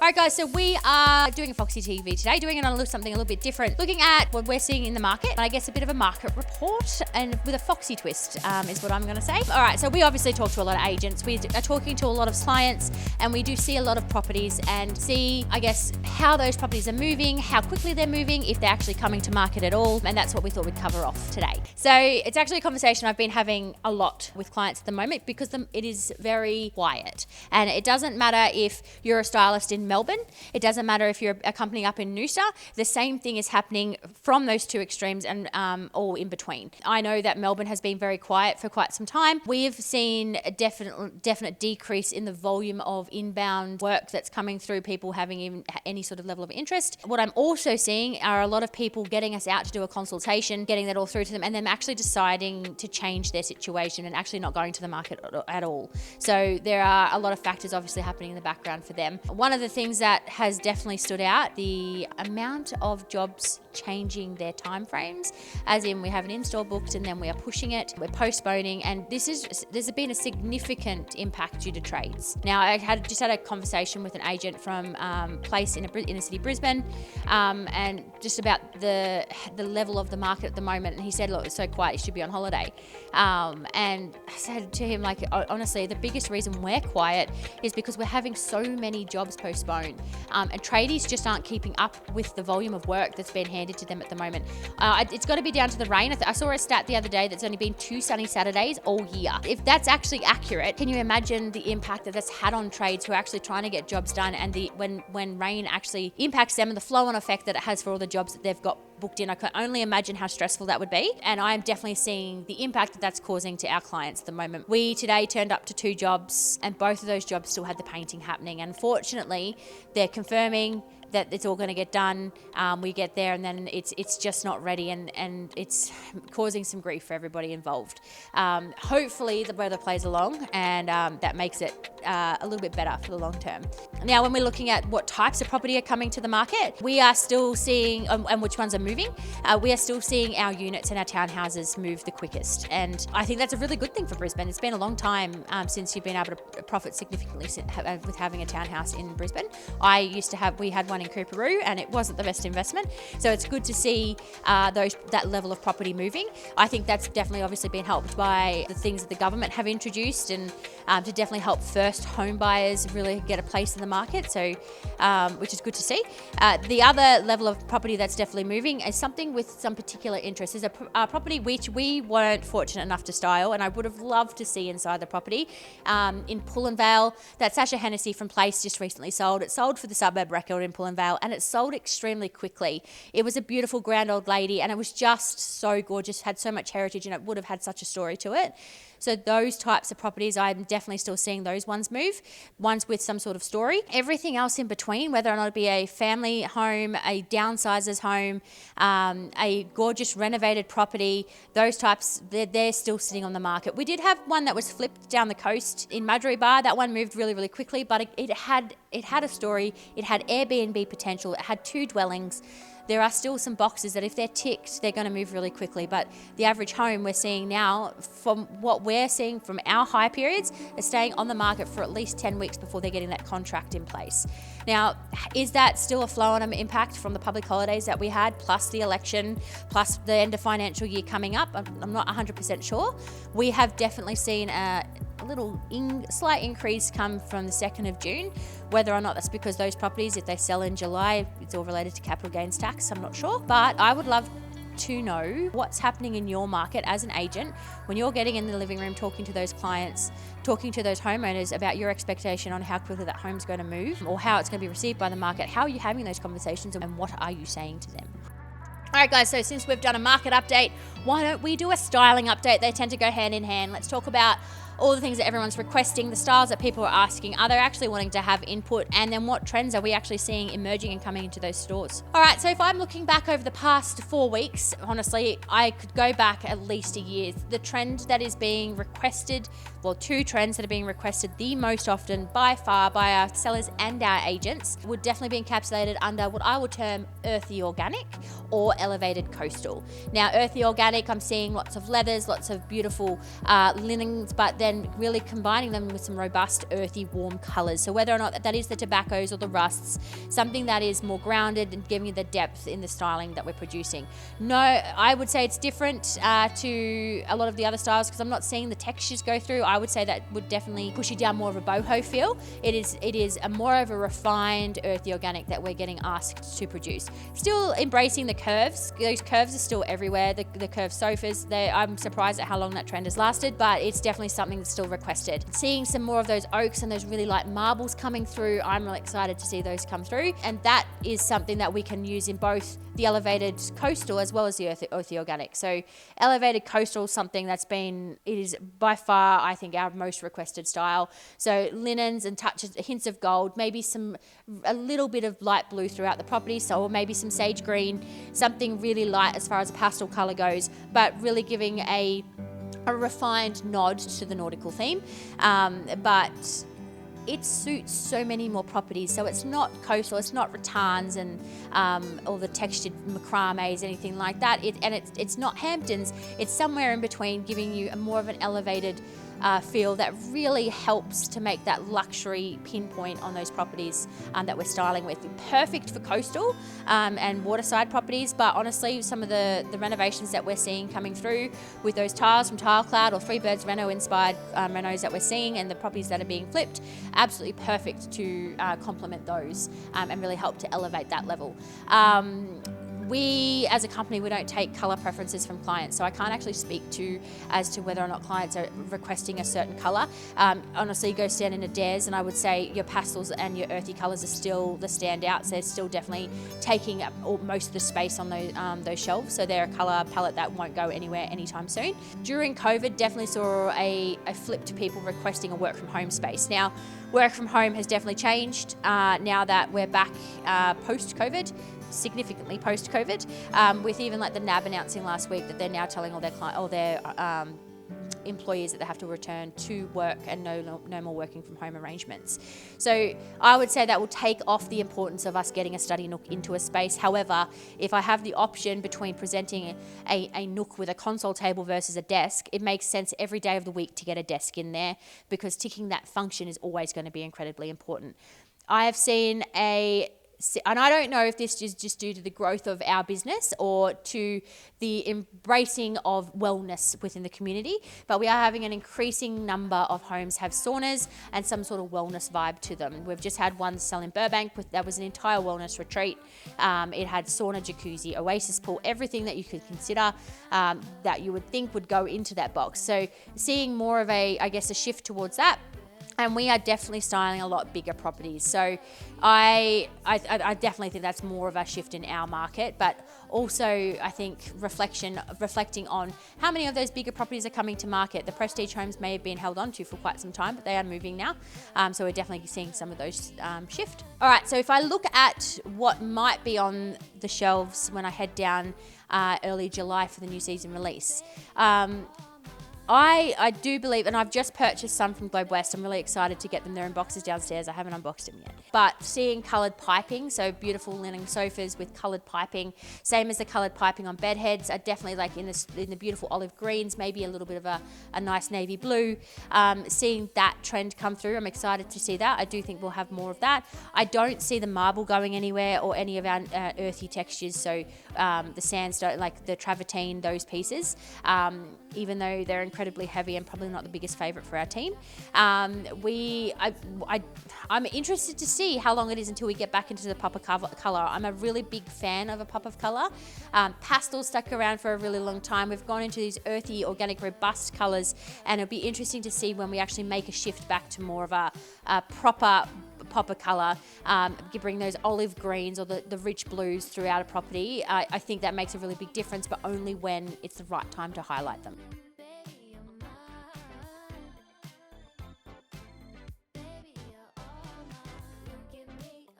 All right, guys, so we are doing a Foxy TV today, doing something a little bit different, looking at what we're seeing in the market, and I guess a bit of a market report, and with a Foxy twist is what I'm going to say. All right, so we obviously talk to a lot of agents. We are talking to a lot of clients, and we do see a lot of properties and see, I guess, how those properties are moving, how quickly they're moving, if they're actually coming to market at all, and that's what we thought we'd cover off today. So it's actually a conversation I've been having a lot with clients at the moment because it is very quiet, and it doesn't matter if you're a stylist in Melbourne, it doesn't matter if you're a company up in Noosa, the same thing is happening from those two extremes and all in between. I know that Melbourne has been very quiet for quite some time. We've seen a definite decrease in the volume of inbound work that's coming through, people having even any sort of level of interest. What I'm also seeing are a lot of people getting us out to do a consultation, getting that all through to them, and them actually deciding to change their situation and actually not going to the market at all. So there are a lot of factors obviously happening in the background for them. One of the things that has definitely stood out, the amount of jobs changing their timeframes, as in we have an install booked and then we are pushing it, we're postponing, and there's been a significant impact due to trades. Now, I just had a conversation with an agent from place in a city, Brisbane, and just about the level of the market at the moment, and he said, look, it's so quiet, you should be on holiday. And I said to him, like, honestly, the biggest reason we're quiet is because we're having so many jobs postponed, and tradies just aren't keeping up with the volume of work that's been handed to them at the moment. It's got to be down to the rain. I saw a stat the other day that's only been 2 sunny Saturdays all year. If that's actually accurate, can you imagine the impact that's had on trades who are actually trying to get jobs done, and when rain actually impacts them and the flow-on effect that it has for all the jobs that they've got booked in? I can only imagine how stressful that would be, and I'm definitely seeing the impact that that's causing to our clients at the moment. We today turned up to 2 jobs, and both of those jobs still had the painting happening. Unfortunately, they're confirming that it's all going to get done. We get there and then it's just not ready, and it's causing some grief for everybody involved. Hopefully the weather plays along, and that makes it a little bit better for the long term. Now, when we're looking at what types of property are coming to the market, we are still seeing, and which ones are moving, we are still seeing our units and our townhouses move the quickest. And I think that's a really good thing for Brisbane. It's been a long time since you've been able to profit significantly with having a townhouse in Brisbane. We had one in Cooperoo, and it wasn't the best investment. So it's good to see that level of property moving. I think that's definitely obviously been helped by the things that the government have introduced, and to definitely help first home buyers really get a place in the market. So, which is good to see. The other level of property that's definitely moving is something with some particular interest. Is a property which we weren't fortunate enough to style, and I would have loved to see inside the property in Pullen Vale that Sasha Hennessy from Place just recently sold. It sold for the suburb record in Pullen Vale, and it sold extremely quickly. It was a beautiful grand old lady, and it was just so gorgeous, had so much heritage, and it would have had such a story to it. So those types of properties, I'm definitely still seeing those ones move, ones with some sort of story. Everything else in between, whether or not it be a family home, a downsizer's home, a gorgeous renovated property, those types, they're still sitting on the market. We did have one that was flipped down the coast in Mudgee Bar. That one moved really, really quickly, but it had a story. It had Airbnb potential. It had 2 dwellings. There are still some boxes that if they're ticked, they're going to move really quickly. But the average home we're seeing now, from what we're seeing from our high periods, is staying on the market for at least 10 weeks before they're getting that contract in place. Now, is that still a flow-on impact from the public holidays that we had, plus the election, plus the end of financial year coming up? I'm not 100% sure. We have definitely seen a little slight increase come from the 2nd of June. Whether or not that's because those properties, if they sell in July, it's all related to capital gains tax, I'm not sure. But I would love to know what's happening in your market as an agent when you're getting in the living room, talking to those clients, talking to those homeowners about your expectation on how quickly that home's going to move or how it's going to be received by the market. How are you having those conversations, and what are you saying to them? All right, guys, so since we've done a market update, why don't we do a styling update? They tend to go hand in hand. Let's talk about all the things that everyone's requesting, the styles that people are asking, are they actually wanting to have input, and then what trends are we actually seeing emerging and coming into those stores. All right, so if I'm looking back over the past 4 weeks, honestly, I could go back at least a year. The trend that is being requested, well, 2 trends that are being requested the most often by far by our sellers and our agents would definitely be encapsulated under what I would term earthy organic, or elevated coastal. Now, earthy organic, I'm seeing lots of leathers, lots of beautiful linens, but then really combining them with some robust, earthy, warm colors. So whether or not that is the tobaccos or the rusts, something that is more grounded and giving you the depth in the styling that we're producing. No, I would say it's different to a lot of the other styles because I'm not seeing the textures go through. I would say that would definitely push you down more of a boho feel. It is a more of a refined, earthy organic that we're getting asked to produce. Still embracing the curves. Those curves are still everywhere. The curved sofas, I'm surprised at how long that trend has lasted, but it's definitely something that's still requested. Seeing some more of those oaks and those really light marbles coming through, I'm really excited to see those come through. And that is something that we can use in both the elevated coastal as well as the earthy organic. So elevated coastal is something it is by far, I think, our most requested style. So linens and touches, hints of gold, maybe a little bit of light blue throughout the property, or maybe some sage green, something really light as far as a pastel color goes, but really giving a refined nod to the nautical theme. But it suits so many more properties. So it's not coastal, it's not rattans and all the textured macrames, anything like that. It's not Hamptons. It's somewhere in between, giving you a more of an elevated feel that really helps to make that luxury pinpoint on those properties that we're styling with. Perfect for coastal and waterside properties, but honestly, some of the renovations that we're seeing coming through with those tiles from Tilecloud or Freebirds Reno inspired renos that we're seeing and the properties that are being flipped, absolutely perfect to complement those and really help to elevate that level. We, as a company, we don't take colour preferences from clients, so I can't actually speak as to whether or not clients are requesting a certain colour. Honestly, you go stand in a Dares and I would say your pastels and your earthy colours are still the standouts. They're still definitely taking up most of the space on those shelves, so they're a colour palette that won't go anywhere anytime soon. During COVID, definitely saw a flip to people requesting a work from home space. Now, work from home has definitely changed now that we're back post-COVID. Significantly post-COVID, with even like the NAB announcing last week that they're now telling all their employees that they have to return to work and no more working from home arrangements. So I would say that will take off the importance of us getting a study nook into a space. However, if I have the option between presenting a nook with a console table versus a desk, it makes sense every day of the week to get a desk in there because ticking that function is always going to be incredibly important. I have seen and I don't know if this is just due to the growth of our business or to the embracing of wellness within the community, but we are having an increasing number of homes have saunas and some sort of wellness vibe to them. We've just had one sell in Burbank that was an entire wellness retreat. It had sauna, jacuzzi, oasis pool, everything that you could consider that you would think would go into that box. So seeing more of a shift towards that. And we are definitely styling a lot bigger properties. So I definitely think that's more of a shift in our market, but also I think reflecting on how many of those bigger properties are coming to market. The prestige homes may have been held on to for quite some time, but they are moving now. So we're definitely seeing some of those shift. All right, so if I look at what might be on the shelves when I head down early July for the new season release, I do believe, and I've just purchased some from Globe West. I'm really excited to get them. They're in boxes downstairs. I haven't unboxed them yet. But seeing coloured piping, so beautiful linen sofas with coloured piping, same as the coloured piping on bed heads. I definitely like in the beautiful olive greens, maybe a little bit of a nice navy blue. Seeing that trend come through, I'm excited to see that. I do think we'll have more of that. I don't see the marble going anywhere or any of our earthy textures. So the sandstone, like the travertine, those pieces, even though they're incredibly heavy and probably not the biggest favourite for our team. I'm interested to see how long it is until we get back into the pop of colour. I'm a really big fan of a pop of colour. Pastels stuck around for a really long time. We've gone into these earthy, organic, robust colours, and it'll be interesting to see when we actually make a shift back to more of a proper pop of colour, bring those olive greens or the rich blues throughout a property. I think that makes a really big difference, but only when it's the right time to highlight them.